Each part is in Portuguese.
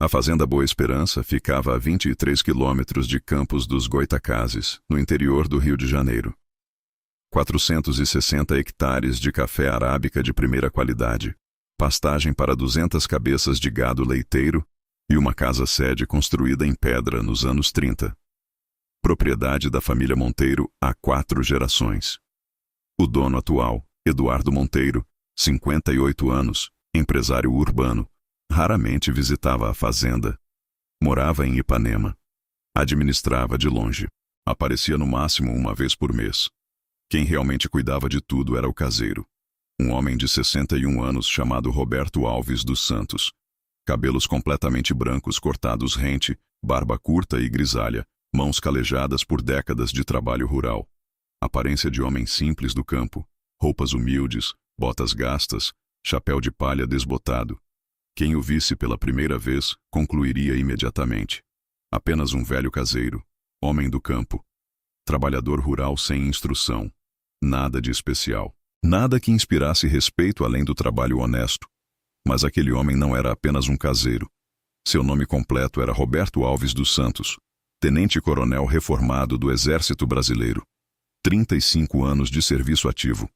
A fazenda Boa Esperança ficava a 23 quilômetros de Campos dos Goytacazes, no interior do Rio de Janeiro. 460 hectares de café arábica de primeira qualidade, pastagem para 200 cabeças de gado leiteiro e uma casa-sede construída em pedra nos anos 30. Propriedade da família Monteiro há 4 gerações. O dono atual, Eduardo Monteiro, 58 anos, empresário urbano, raramente visitava a fazenda. Morava em Ipanema. Administrava de longe. Aparecia no máximo uma vez por mês. Quem realmente cuidava de tudo era o caseiro. Um homem de 61 anos chamado Roberto Alves dos Santos. Cabelos completamente brancos cortados rente, barba curta e grisalha, mãos calejadas por décadas de trabalho rural. Aparência de homem simples do campo, roupas humildes, botas gastas, chapéu de palha desbotado. Quem o visse pela primeira vez, concluiria imediatamente. Apenas um velho caseiro, homem do campo. Trabalhador rural sem instrução. Nada de especial. Nada que inspirasse respeito além do trabalho honesto. Mas aquele homem não era apenas um caseiro. Seu nome completo era Roberto Alves dos Santos, tenente-coronel reformado do Exército Brasileiro. 35 anos de serviço ativo.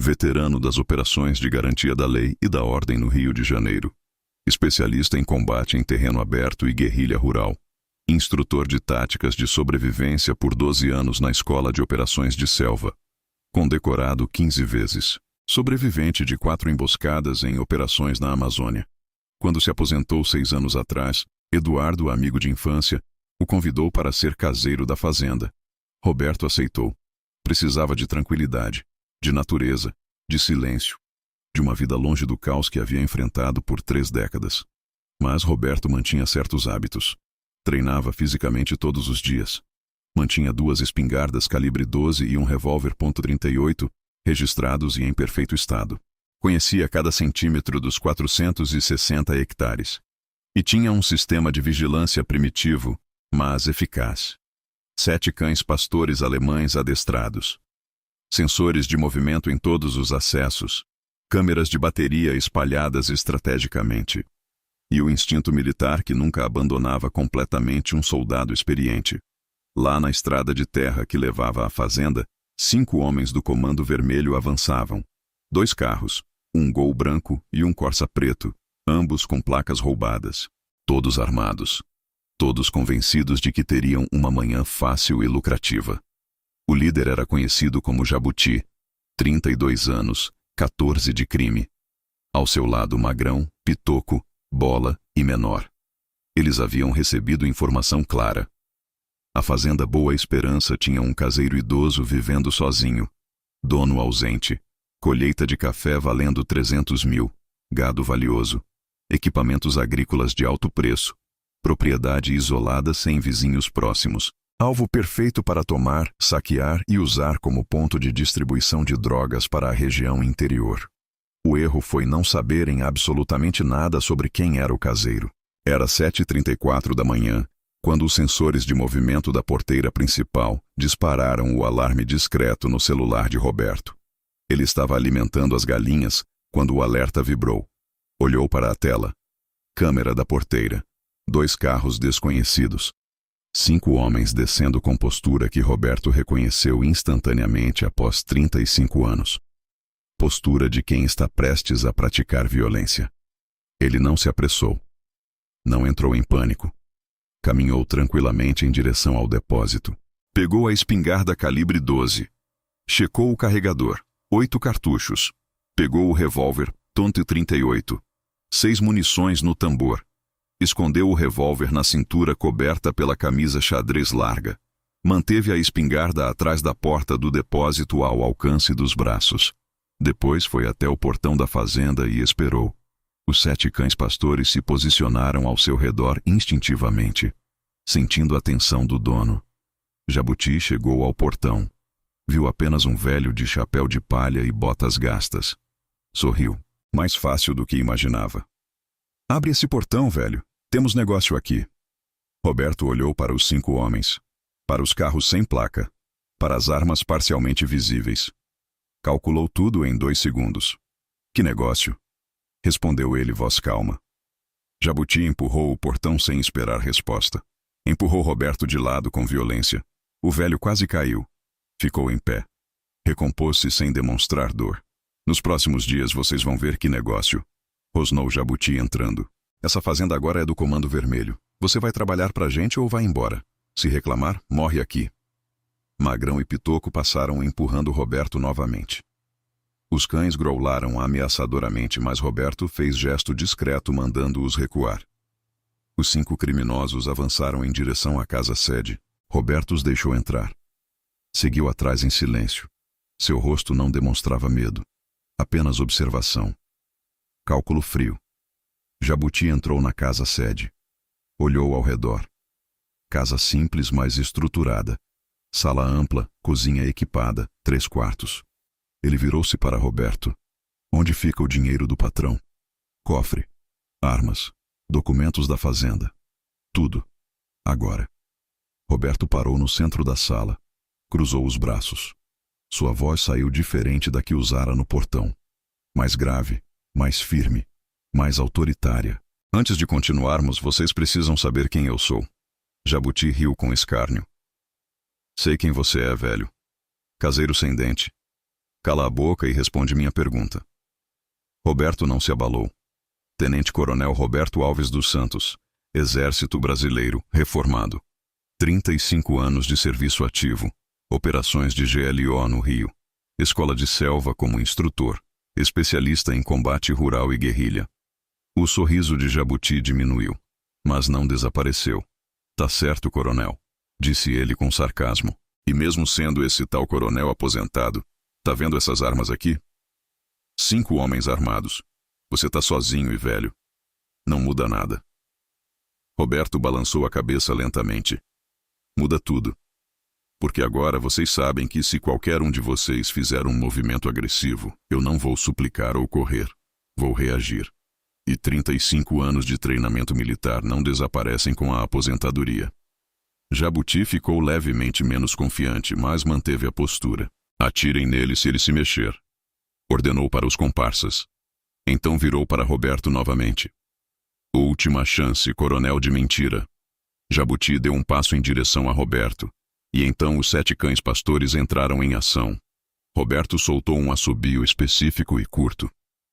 Veterano das operações de garantia da lei e da ordem no Rio de Janeiro. Especialista em combate em terreno aberto e guerrilha rural. Instrutor de táticas de sobrevivência por 12 anos na Escola de Operações de Selva. Condecorado 15 vezes. Sobrevivente de 4 emboscadas em operações na Amazônia. Quando se aposentou 6 anos atrás, Eduardo, amigo de infância, o convidou para ser caseiro da fazenda. Roberto aceitou. Precisava de tranquilidade, de natureza, de silêncio, de uma vida longe do caos que havia enfrentado por 3 décadas. Mas Roberto mantinha certos hábitos. Treinava fisicamente todos os dias. Mantinha 2 espingardas calibre 12 e um revólver .38, registrados e em perfeito estado. Conhecia cada centímetro dos 460 hectares. E tinha um sistema de vigilância primitivo, mas eficaz. 7 cães pastores alemães adestrados. Sensores de movimento em todos os acessos. Câmeras de bateria espalhadas estrategicamente. E o instinto militar que nunca abandonava completamente um soldado experiente. Lá na estrada de terra que levava à fazenda, 5 homens do Comando Vermelho avançavam. 2 carros, um Gol branco e um Corsa preto, ambos com placas roubadas. Todos armados. Todos convencidos de que teriam uma manhã fácil e lucrativa. O líder era conhecido como Jabuti. 32 anos, 14 de crime. Ao seu lado Magrão, Pitoco, Bola e Menor. Eles haviam recebido informação clara. A fazenda Boa Esperança tinha um caseiro idoso vivendo sozinho. Dono ausente. Colheita de café valendo 300 mil. Gado valioso. Equipamentos agrícolas de alto preço. Propriedade isolada sem vizinhos próximos. Alvo perfeito para tomar, saquear e usar como ponto de distribuição de drogas para a região interior. O erro foi não saberem absolutamente nada sobre quem era o caseiro. Era 7h34 da manhã, quando os sensores de movimento da porteira principal dispararam o alarme discreto no celular de Roberto. Ele estava alimentando as galinhas quando o alerta vibrou. Olhou para a tela. Câmera da porteira. 2 carros desconhecidos. 5 homens descendo com postura que Roberto reconheceu instantaneamente após 35 anos. Postura de quem está prestes a praticar violência. Ele não se apressou. Não entrou em pânico. Caminhou tranquilamente em direção ao depósito. Pegou a espingarda calibre 12. Checou o carregador. 8 cartuchos. Pegou o revólver .38. 6 munições no tambor. Escondeu o revólver na cintura coberta pela camisa xadrez larga. Manteve a espingarda atrás da porta do depósito ao alcance dos braços. Depois foi até o portão da fazenda e esperou. Os 7 cães pastores se posicionaram ao seu redor instintivamente, sentindo a tensão do dono. Jabuti chegou ao portão. Viu apenas um velho de chapéu de palha e botas gastas. Sorriu. Mais fácil do que imaginava. Abre esse portão, velho. Temos negócio aqui. Roberto olhou para os 5 homens. Para os carros sem placa. Para as armas parcialmente visíveis. Calculou tudo em 2 segundos. Que negócio? Respondeu ele, voz calma. Jabuti empurrou o portão sem esperar resposta. Empurrou Roberto de lado com violência. O velho quase caiu. Ficou em pé. Recompôs-se sem demonstrar dor. Nos próximos dias vocês vão ver que negócio. Rosnou Jabuti entrando. Essa fazenda agora é do Comando Vermelho. Você vai trabalhar pra gente ou vai embora? Se reclamar, morre aqui. Magrão e Pitoco passaram empurrando Roberto novamente. Os cães groularam ameaçadoramente, mas Roberto fez gesto discreto mandando-os recuar. Os 5 criminosos avançaram em direção à casa-sede. Roberto os deixou entrar. Seguiu atrás em silêncio. Seu rosto não demonstrava medo. Apenas observação. Cálculo frio. Jabuti entrou na casa-sede. Olhou ao redor. Casa simples, mas estruturada. Sala ampla, cozinha equipada, 3 quartos. Ele virou-se para Roberto. Onde fica o dinheiro do patrão? Cofre. Armas. Documentos da fazenda. Tudo. Agora. Roberto parou no centro da sala. Cruzou os braços. Sua voz saiu diferente da que usara no portão. Mais grave, mais firme, mais autoritária. Antes de continuarmos, vocês precisam saber quem eu sou. Jabuti riu com escárnio. Sei quem você é, velho. Caseiro sem dente. Cala a boca e responde minha pergunta. Roberto não se abalou. Tenente-Coronel Roberto Alves dos Santos, Exército Brasileiro, reformado. 35 anos de serviço ativo. Operações de GLO no Rio. Escola de Selva como instrutor. Especialista em combate rural e guerrilha. O sorriso de Jabuti diminuiu, mas não desapareceu. Tá certo, coronel, disse ele com sarcasmo. E mesmo sendo esse tal coronel aposentado, tá vendo essas armas aqui? 5 homens armados. Você tá sozinho e velho. Não muda nada. Roberto balançou a cabeça lentamente. Muda tudo. Porque agora vocês sabem que se qualquer um de vocês fizer um movimento agressivo, eu não vou suplicar ou correr. Vou reagir. E 35 anos de treinamento militar não desaparecem com a aposentadoria. Jabuti ficou levemente menos confiante, mas manteve a postura. Atirem nele se ele se mexer. Ordenou para os comparsas. Então virou para Roberto novamente. Última chance, coronel de mentira. Jabuti deu um passo em direção a Roberto. E então os 7 cães pastores entraram em ação. Roberto soltou um assobio específico e curto.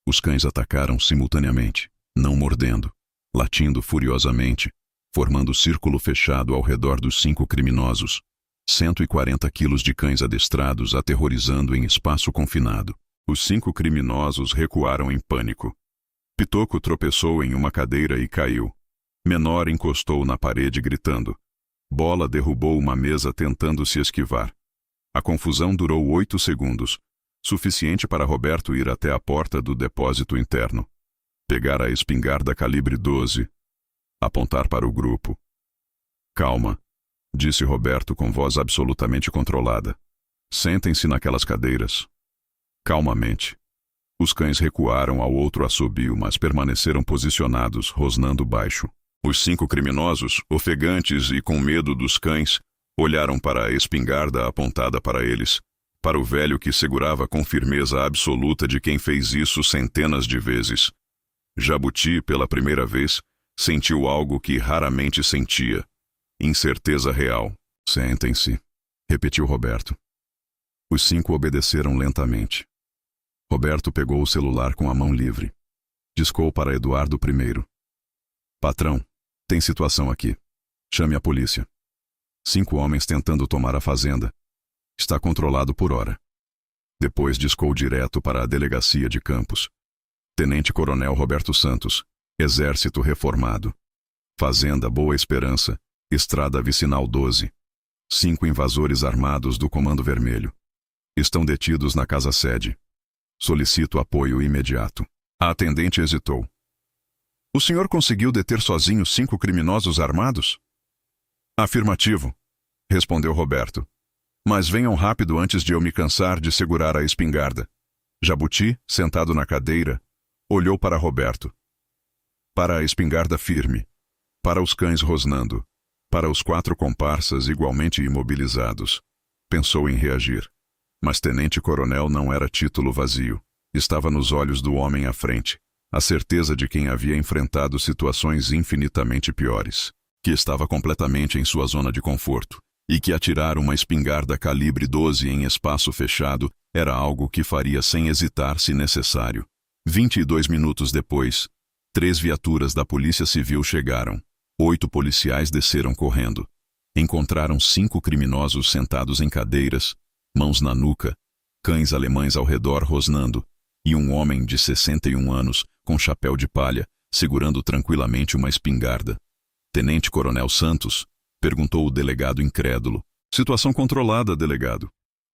Os cães atacaram simultaneamente, não mordendo, latindo furiosamente, formando círculo fechado ao redor dos 5 criminosos. 140 quilos de cães adestrados aterrorizando em espaço confinado. Os 5 criminosos recuaram em pânico. Pitoco tropeçou em uma cadeira e caiu. Menor encostou na parede gritando. Bola derrubou uma mesa tentando se esquivar. A confusão durou 8 segundos, suficiente para Roberto ir até a porta do depósito interno, pegar a espingarda calibre 12, apontar para o grupo. Calma, disse Roberto com voz absolutamente controlada. Sentem-se naquelas cadeiras. Calmamente. Os cães recuaram ao outro assobio, mas permaneceram posicionados, rosnando baixo. Os 5 criminosos, ofegantes e com medo dos cães, olharam para a espingarda apontada para eles, para o velho que segurava com firmeza absoluta de quem fez isso centenas de vezes. Jabuti, pela primeira vez, sentiu algo que raramente sentia. Incerteza real. Sentem-se, repetiu Roberto. Os 5 obedeceram lentamente. Roberto pegou o celular com a mão livre. Discou para Eduardo I. Patrão, tem situação aqui. Chame a polícia. 5 homens tentando tomar a fazenda. Está controlado por hora. Depois discou direto para a delegacia de Campos. Tenente-Coronel Roberto Santos, Exército Reformado. Fazenda Boa Esperança, Estrada Vicinal 12. 5 invasores armados do Comando Vermelho. Estão detidos na casa-sede. Solicito apoio imediato. A atendente hesitou. O senhor conseguiu deter sozinho 5 criminosos armados? Afirmativo, respondeu Roberto. Mas venham rápido antes de eu me cansar de segurar a espingarda. Jabuti, sentado na cadeira, olhou para Roberto. Para a espingarda firme. Para os cães rosnando. Para os 4 comparsas igualmente imobilizados. Pensou em reagir. Mas tenente-coronel não era título vazio. Estava nos olhos do homem à frente. A certeza de quem havia enfrentado situações infinitamente piores, que estava completamente em sua zona de conforto, e que atirar uma espingarda calibre 12 em espaço fechado era algo que faria sem hesitar se necessário. 22 minutos depois, 3 viaturas da Polícia Civil chegaram. 8 policiais desceram correndo. Encontraram 5 criminosos sentados em cadeiras, mãos na nuca, cães alemães ao redor rosnando, e um homem de 61 anos, com chapéu de palha, segurando tranquilamente uma espingarda. Tenente-Coronel Santos? Perguntou o delegado incrédulo. Situação controlada, delegado,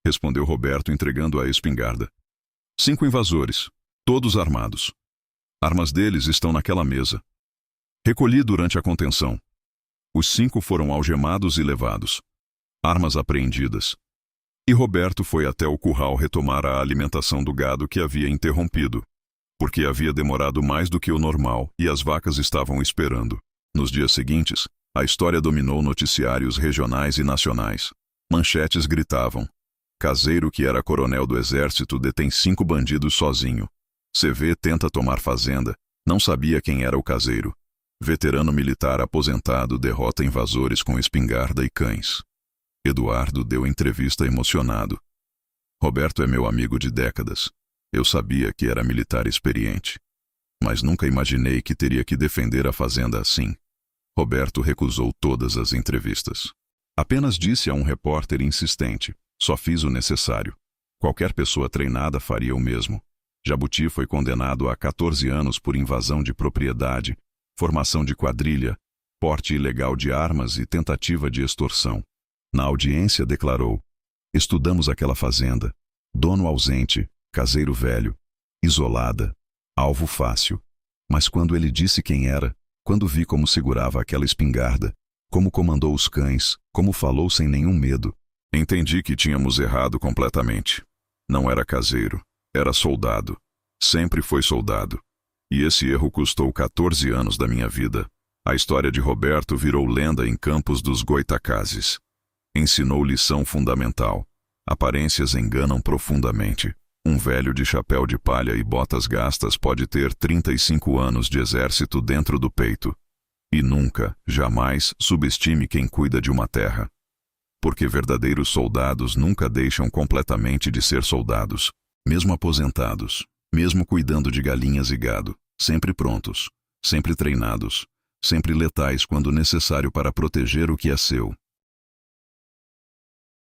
respondeu Roberto entregando a espingarda. 5 invasores, todos armados. Armas deles estão naquela mesa. Recolhi durante a contenção. Os 5 foram algemados e levados. Armas apreendidas. E Roberto foi até o curral retomar a alimentação do gado que havia interrompido, porque havia demorado mais do que o normal e as vacas estavam esperando. Nos dias seguintes, a história dominou noticiários regionais e nacionais. Manchetes gritavam: caseiro que era coronel do exército detém 5 bandidos sozinho. CV tenta tomar fazenda, não sabia quem era o caseiro. Veterano militar aposentado derrota invasores com espingarda e cães. Eduardo deu entrevista emocionado. Roberto é meu amigo de décadas. Eu sabia que era militar experiente. Mas nunca imaginei que teria que defender a fazenda assim. Roberto recusou todas as entrevistas. Apenas disse a um repórter insistente: só fiz o necessário. Qualquer pessoa treinada faria o mesmo. Jabuti foi condenado a 14 anos por invasão de propriedade, formação de quadrilha, porte ilegal de armas e tentativa de extorsão. Na audiência declarou: estudamos aquela fazenda. Dono ausente, caseiro velho, isolada, alvo fácil. Mas quando ele disse quem era, quando vi como segurava aquela espingarda, como comandou os cães, como falou sem nenhum medo, entendi que tínhamos errado completamente. Não era caseiro, era soldado. Sempre foi soldado. E esse erro custou 14 anos da minha vida. A história de Roberto virou lenda em campos dos Goitacazes. Ensinou lição fundamental. Aparências enganam profundamente. Um velho de chapéu de palha e botas gastas pode ter 35 anos de exército dentro do peito. E nunca, jamais, subestime quem cuida de uma terra. Porque verdadeiros soldados nunca deixam completamente de ser soldados, mesmo aposentados, mesmo cuidando de galinhas e gado, sempre prontos, sempre treinados, sempre letais quando necessário para proteger o que é seu.